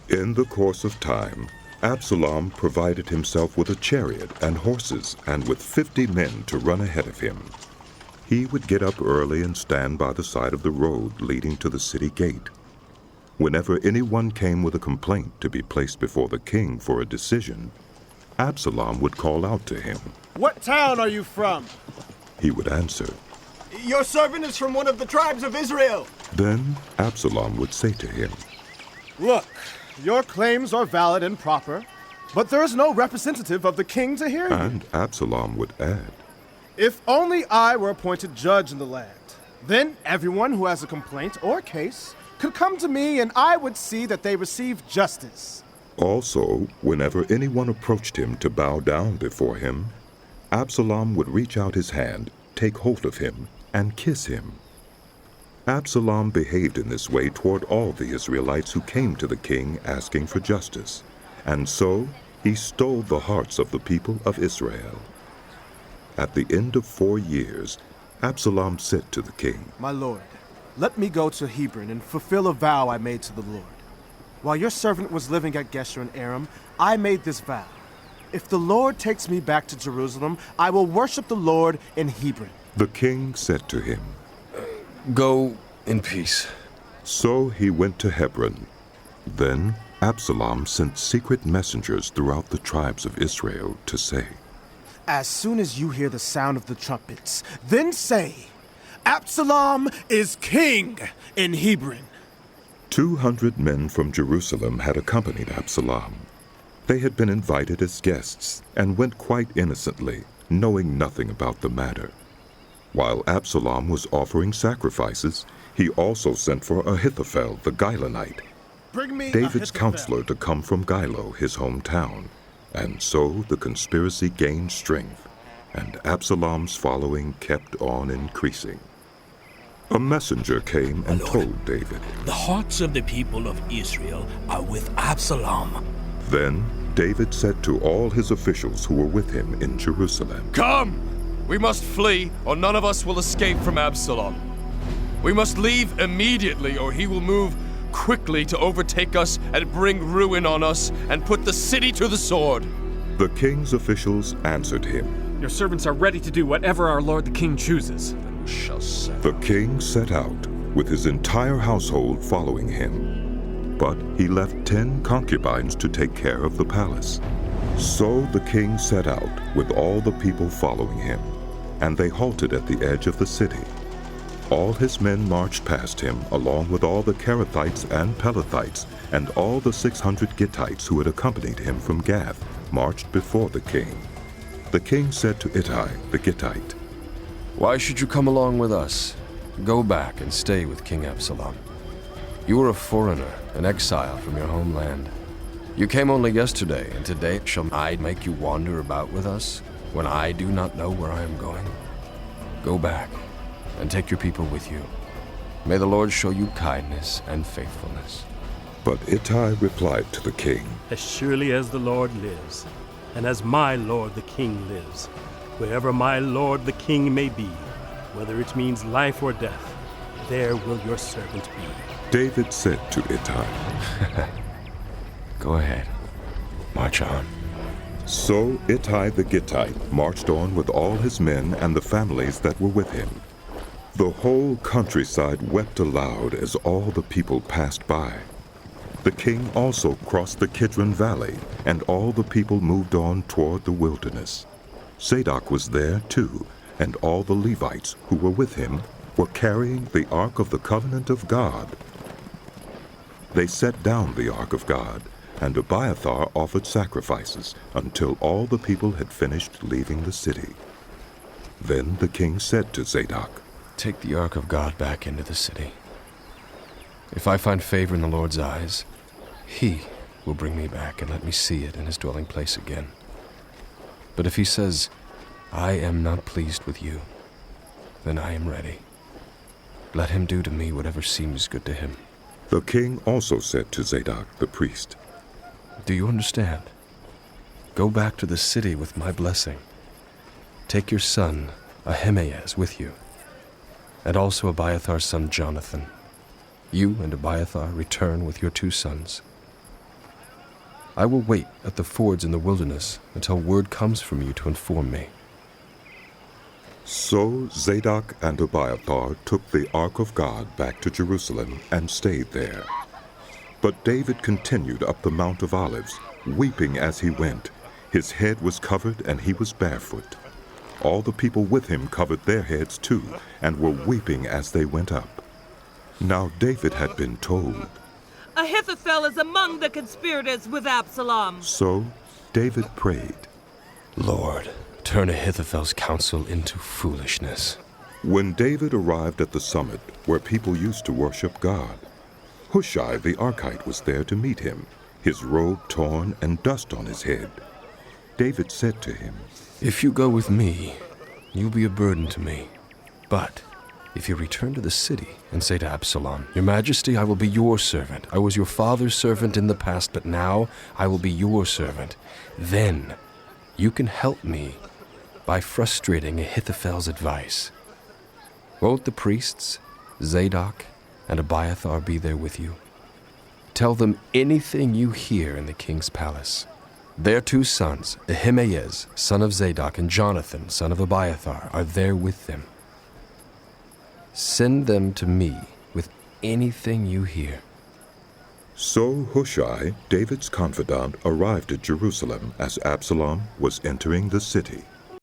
In the course of time, Absalom provided himself with a chariot and horses and with 50 men to run ahead of him. He would get up early and stand by the side of the road leading to the city gate. Whenever anyone came with a complaint to be placed before the king for a decision, Absalom would call out to him. "What town are you from?" He would answer, "Your servant is from one of the tribes of Israel." Then Absalom would say to him, "Look, your claims are valid and proper, but there is no representative of the king to hear you. And Absalom would add, If only I were appointed judge in the land, then everyone who has a complaint or case could come to me and I would see that they receive justice." Also, whenever anyone approached him to bow down before him, Absalom would reach out his hand, take hold of him, and kiss him. Absalom behaved in this way toward all the Israelites who came to the king asking for justice, and so he stole the hearts of the people of Israel. At the end of 4 years, Absalom said to the king, "My lord, let me go to Hebron and fulfill a vow I made to the Lord. While your servant was living at Geshur in Aram, I made this vow. If the Lord takes me back to Jerusalem, I will worship the Lord in Hebron." The king said to him, Go in peace. So he went to Hebron. Then Absalom sent secret messengers throughout the tribes of Israel to say, "As soon as you hear the sound of the trumpets, then say, 'Absalom is king in Hebron.'" 200 men from Jerusalem had accompanied Absalom. They had been invited as guests and went quite innocently, knowing nothing about the matter. While Absalom was offering sacrifices, he also sent for Ahithophel the Gilonite, "Bring me David's Ahithophel." counselor, to come from Gilo, his hometown. And so the conspiracy gained strength, and Absalom's following kept on increasing. A messenger came and told David. The hearts of the people of Israel are with Absalom. Then David said to all his officials who were with him in Jerusalem, Come! We must flee, or none of us will escape from Absalom. We must leave immediately, or he will move quickly to overtake us and bring ruin on us and put the city to the sword. The king's officials answered him. Your servants are ready to do whatever our lord the king chooses. Then we shall say. The king set out, with his entire household following him. But he left 10 concubines to take care of the palace. So the king set out, with all the people following him, and they halted at the edge of the city. All his men marched past him, along with all the Kerethites and Pelethites, and all the 600 Gittites who had accompanied him from Gath, marched before the king. The king said to Ittai the Gittite, Why should you come along with us? Go back and stay with King Absalom. You are a foreigner, an exile from your homeland. You came only yesterday, and today shall I make you wander about with us, when I do not know where I am going? Go back, and take your people with you. May the Lord show you kindness and faithfulness. But Ittai replied to the king, As surely as the Lord lives, and as my lord the king lives, wherever my lord the king may be, whether it means life or death, there will your servant be. David said to Ittai, Go ahead. March on. So Ittai the Gittite marched on with all his men and the families that were with him. The whole countryside wept aloud as all the people passed by. The king also crossed the Kidron Valley, and all the people moved on toward the wilderness. Zadok was there too, and all the Levites who were with him were carrying the Ark of the Covenant of God. They set down the Ark of God, and Abiathar offered sacrifices until all the people had finished leaving the city. Then the king said to Zadok, Take the Ark of God back into the city. If I find favor in the Lord's eyes, he will bring me back and let me see it in his dwelling place again. But if he says, I am not pleased with you, then I am ready. Let him do to me whatever seems good to him. The king also said to Zadok the priest, Do you understand? Go back to the city with my blessing. Take your son, Ahimaaz, with you, and also Abiathar's son Jonathan. You and Abiathar return with your 2 sons. I will wait at the fords in the wilderness until word comes from you to inform me. So Zadok and Abiathar took the ark of God back to Jerusalem and stayed there. But David continued up the Mount of Olives, weeping as he went. His head was covered and he was barefoot. All the people with him covered their heads too, and were weeping as they went up. Now David had been told. Ahithophel is among the conspirators with Absalom. So David prayed. Lord, turn Ahithophel's counsel into foolishness. When David arrived at the summit where people used to worship God, Hushai the Archite was there to meet him, his robe torn and dust on his head. David said to him, If you go with me, you'll be a burden to me. But if you return to the city and say to Absalom, Your Majesty, I will be your servant. I was your father's servant in the past, but now I will be your servant. Then you can help me by frustrating Ahithophel's advice. Won't the priests, Zadok and Abiathar, be there with you? Tell them anything you hear in the king's palace. Their 2 sons, Ahimaaz, son of Zadok, and Jonathan, son of Abiathar, are there with them. Send them to me with anything you hear. So Hushai, David's confidant, arrived at Jerusalem as Absalom was entering the city.